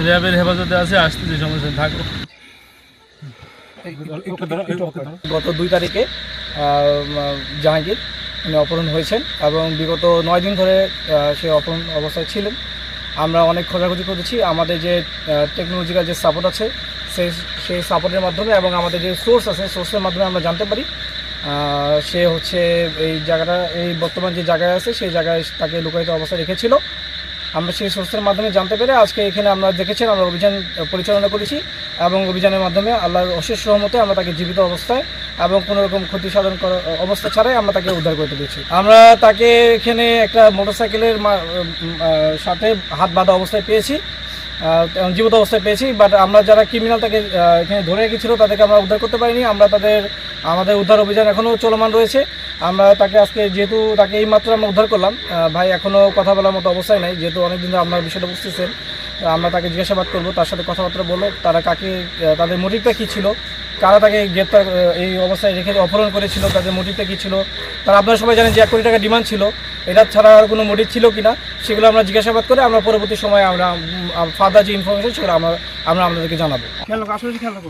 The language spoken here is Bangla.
র্যাবের হেফাজতে আছে, আসতেছি, সমস্যা থাকো। গত 2 তারিখে জাহাঙ্গীর উনি অপহরণ হয়েছেন এবং বিগত 9 দিন ধরে সে অপহরণ অবস্থায় ছিলেন। আমরা অনেক খোঁজাখুঁজি করেছি, আমাদের যে টেকনোলজিক্যাল যে সাপোর্ট আছে সেই সাপোর্টের মাধ্যমে এবং আমাদের যে সোর্স আছে সোর্সের মাধ্যমে আমরা জানতে পারি সে হচ্ছে এই জায়গাটা, এই বর্তমান যে জায়গায় আছে সেই জায়গায় তাকে লুকায়িত অবস্থায় রেখেছিল। আমরা সেই সোর্সের মাধ্যমে জানতে পেরে আজকে এখানে আমরা দেখেছেন আমরা অভিযান পরিচালনা করেছি এবং অভিযানের মাধ্যমে আল্লাহর অশেষ রহমতে আমরা তাকে জীবিত অবস্থায় এবং কোনো রকম ক্ষতি সাধন করা অবস্থা ছাড়াই আমরা তাকে উদ্ধার করতে পেরেছি। আমরা তাকে এখানে একটা মোটরসাইকেলের সাথে হাত বাঁধা অবস্থায় পেয়েছি, জীবিত অবস্থায় পেয়েছি। বাট আমরা যারা ক্রিমিনাল তাকে এখানে ধরে রেখেছিল তাদেরকে আমরা উদ্ধার করতে পারিনি। আমাদের উদ্ধার অভিযান এখনও চলমান রয়েছে। আমরা তাকে আজকে যেহেতু তাকে এইমাত্র আমরা উদ্ধার করলাম, ভাই এখনও কথা বলার মতো অবস্থায় নাই, যেহেতু অনেকদিন ধরে আপনার বিষয়টা বুঝতেছেন। আমরা তাকে জিজ্ঞাসাবাদ করবো, তার সাথে কথাবার্তা বলবো, তারা কাকে, তাদের মোটিভটা কী ছিল, কারা তাকে গ্রেপ্তার এই অবস্থায় রেখে অপহরণ করেছিল, তাদের মোটিভটা কী ছিল। তারা আপনারা সবাই জানেন যে 1 কোটি টাকা ডিমান্ড ছিল, এটা ছাড়া আর কোনো মোটিভ ছিল কিনা সেগুলো আমরা জিজ্ঞাসাবাদ করে আমরা পরবর্তী সময়ে আমরা ফার্দার যে ইনফরমেশন সেগুলো আমরা আপনাদেরকে জানাবো। খেয়াল রাখো, আসলে খেয়াল রাখো।